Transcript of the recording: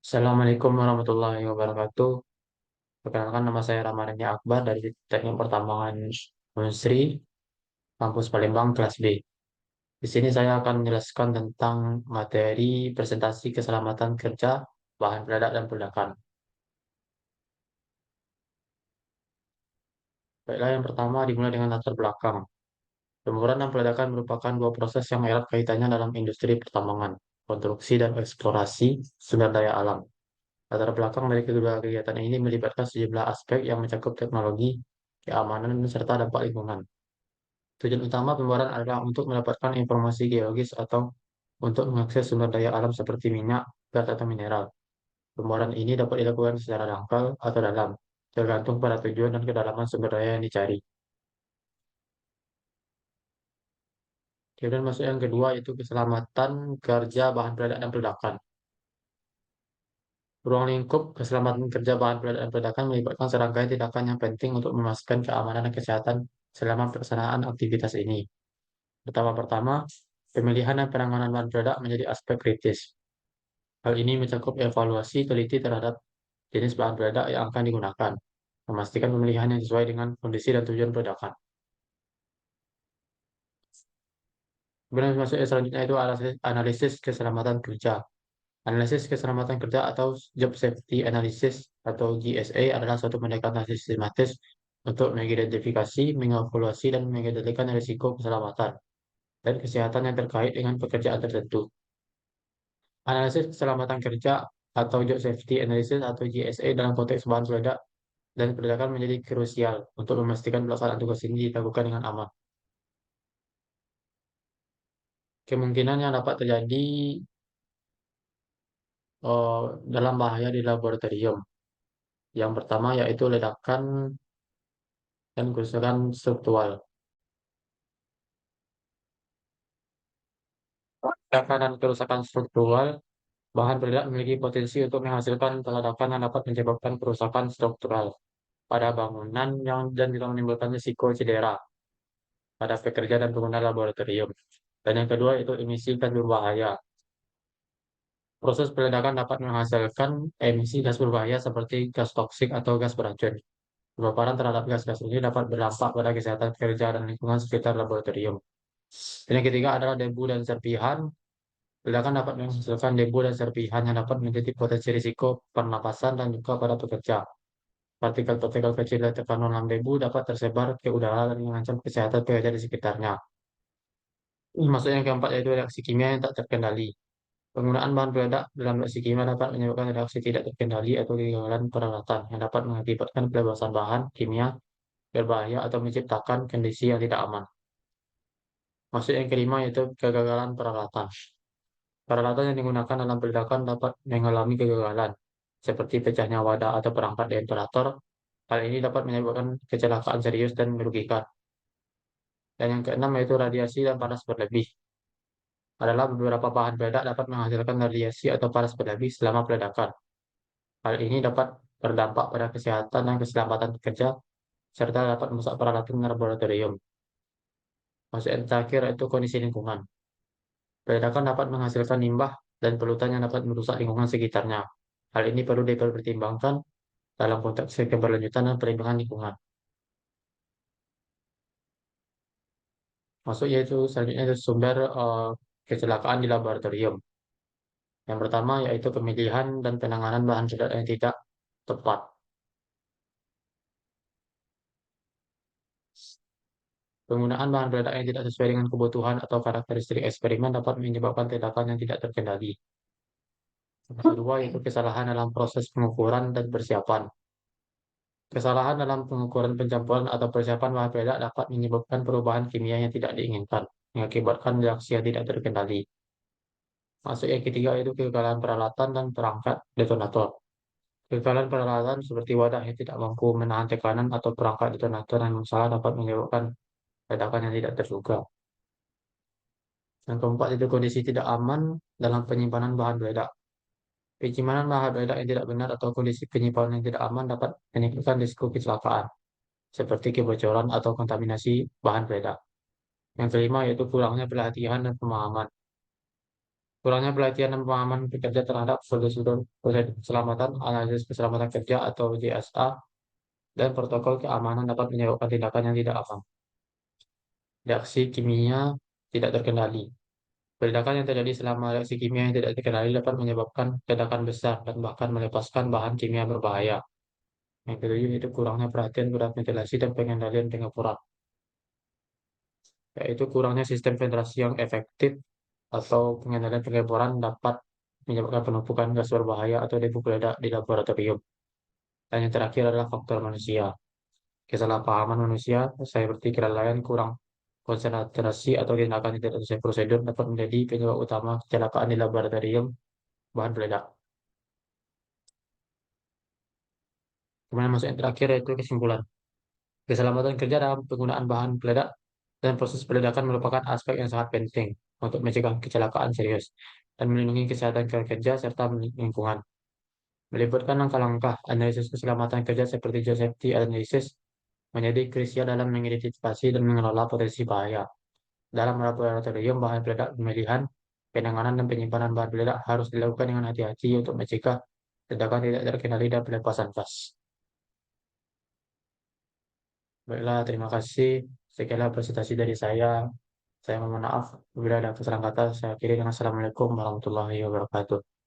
Assalamualaikum warahmatullahi wabarakatuh. Perkenalkan nama saya Ramadan Akbar dari Teknik Pertambangan Unsri, kampus Palembang, kelas B. Di sini saya akan menjelaskan tentang materi presentasi keselamatan kerja, bahan peledak dan peledakan. Baiklah, yang pertama dimulai dengan latar belakang. Pembuatan dan peledakan merupakan dua proses yang erat kaitannya dalam industri pertambangan, konstruksi dan eksplorasi sumber daya alam. Latar belakang dari kedua kegiatan ini melibatkan sejumlah aspek yang mencakup teknologi, keamanan, serta dampak lingkungan. Tujuan utama pembuaran adalah untuk mendapatkan informasi geologis atau untuk mengakses sumber daya alam seperti minyak, gas, atau mineral. Pembuaran ini dapat dilakukan secara dangkal atau dalam, tergantung pada tujuan dan kedalaman sumber daya yang dicari. Kemudian masuk yang kedua yaitu keselamatan kerja bahan peledak dan peledakan. Ruang lingkup keselamatan kerja bahan peledak dan peledakan melibatkan serangkaian tindakan yang penting untuk memastikan keamanan dan kesehatan selama pelaksanaan aktivitas ini. Pertama-pertama, pemilihan dan penanganan bahan peledak menjadi aspek kritis. Hal ini mencakup evaluasi teliti terhadap jenis bahan peledak yang akan digunakan, memastikan pemilihan yang sesuai dengan kondisi dan tujuan peledakan. Kemudian masuk yang selanjutnya itu analisis keselamatan kerja. Analisis keselamatan kerja atau Job Safety Analysis atau GSA adalah suatu pendekatan sistematis untuk mengidentifikasi, mengevaluasi, dan mengendalikan risiko keselamatan dan kesehatan yang terkait dengan pekerjaan tertentu. Analisis keselamatan kerja atau Job Safety Analysis atau GSA dalam konteks bahan peledak dan peledakan menjadi krusial untuk memastikan pelaksanaan tugas ini dilakukan dengan aman. Kemungkinan yang dapat terjadi eh, dalam bahaya di laboratorium. Yang pertama yaitu ledakan dan kerusakan struktural. Ledakan dan kerusakan struktural, bahan peledak memiliki potensi untuk menghasilkan ledakan yang dapat menyebabkan kerusakan struktural pada bangunan dan juga menimbulkan risiko cedera pada pekerja dan pengguna laboratorium. Dan yang kedua itu emisi gas berbahaya. Proses peledakan dapat menghasilkan emisi gas berbahaya seperti gas toksik atau gas beracun. Pemaparan terhadap gas-gas ini dapat berdampak pada kesehatan kerja dan lingkungan sekitar laboratorium. Dan yang ketiga adalah debu dan serpihan. Ledakan dapat menghasilkan debu dan serpihan yang dapat menjadi potensi risiko pernapasan dan juga pada pekerja. Partikel-partikel kecil yang terkandung dalam debu dapat tersebar ke udara dan mengancam kesehatan pekerja di sekitarnya. Masuk yang keempat yaitu reaksi kimia yang tak terkendali. Penggunaan bahan peledak dalam reaksi kimia dapat menyebabkan reaksi tidak terkendali atau kegagalan peralatan yang dapat mengakibatkan pelepasan bahan kimia berbahaya atau menciptakan kondisi yang tidak aman. Masuk yang kelima yaitu kegagalan peralatan. Peralatan yang digunakan dalam peledakan dapat mengalami kegagalan, seperti pecahnya wadah atau perangkat detonator. Hal ini dapat menyebabkan kecelakaan serius dan merugikan. Dan yang keenam yaitu radiasi dan panas berlebih. Adalah beberapa bahan peledak dapat menghasilkan radiasi atau panas berlebih selama peledakan. Hal ini dapat berdampak pada kesehatan dan keselamatan pekerja, serta dapat merusak peralatan laboratorium. Masuk yang terakhir yaitu kondisi lingkungan. Peledakan dapat menghasilkan limbah dan polutan yang dapat merusak lingkungan sekitarnya. Hal ini perlu dipertimbangkan dalam konteks keberlanjutan dan perlindungan lingkungan. Masuk yaitu selanjutnya itu sumber kecelakaan di laboratorium. Yang pertama yaitu pemilihan dan penanganan bahan peledak yang tidak tepat. Penggunaan bahan peledak yang tidak sesuai dengan kebutuhan atau karakteristik eksperimen dapat menyebabkan ledakan yang tidak terkendali. Yang kedua yaitu kesalahan dalam proses pengukuran dan persiapan. Kesalahan dalam pengukuran pencampuran atau persiapan bahan peledak dapat menyebabkan perubahan kimia yang tidak diinginkan, mengakibatkan reaksi yang tidak terkendali. Masuk yang ketiga yaitu kegagalan peralatan dan perangkat detonator. Kegagalan peralatan seperti wadah yang tidak mampu menahan tekanan atau perangkat detonator yang salah dapat menyebabkan ledakan yang tidak terduga. Yang keempat itu kondisi tidak aman dalam penyimpanan bahan peledak. Penyimpanan bahan peledak yang tidak benar atau kondisi penyimpanan yang tidak aman dapat menimbulkan risiko kecelakaan, seperti kebocoran atau kontaminasi bahan peledak. Yang kelima yaitu kurangnya pelatihan dan pemahaman. kurangnya pelatihan dan pemahaman pekerja terhadap prosedur prosedur keselamatan, analisis keselamatan kerja atau JSA, dan protokol keamanan dapat menyebabkan tindakan yang tidak aman. Reaksi kimia tidak terkendali. Ledakan yang terjadi selama reaksi kimia yang tidak terkendali dapat menyebabkan ledakan besar dan bahkan melepaskan bahan kimia berbahaya. Yang ketujuh itu kurangnya perhatian terhadap ventilasi dan pengendalian pengemburan, yaitu kurangnya sistem ventilasi yang efektif atau pengendalian pengemburan dapat menyebabkan penumpukan gas berbahaya atau debu peledak di laboratorium. Dan yang terakhir adalah faktor manusia. Kesalahpahaman manusia, seperti kelalaian kurang konsentrasi atau tindakan yang tidak sesuai prosedur dapat menjadi penyebab utama kecelakaan di laboratorium bahan peledak. Kemudian masuk yang terakhir yaitu kesimpulan. Keselamatan kerja dalam penggunaan bahan peledak dan proses peledakan merupakan aspek yang sangat penting untuk mencegah kecelakaan serius dan melindungi kesehatan kerja serta lingkungan. Melibatkan langkah-langkah analisis keselamatan kerja seperti job safety analysis menjadi krusial dalam mengidentifikasi dan mengelola potensi bahaya. Dalam laboratorium bahan peledak, pemilihan, penanganan, dan penyimpanan bahan peledak harus dilakukan dengan hati-hati untuk mencegah ledakan tidak terkendali dan pelepasan gas. Baiklah, terima kasih. Sekianlah presentasi dari saya. Saya mohon maaf bila ada kesalahan kata. Saya akhiri dengan Assalamualaikum warahmatullahi wabarakatuh.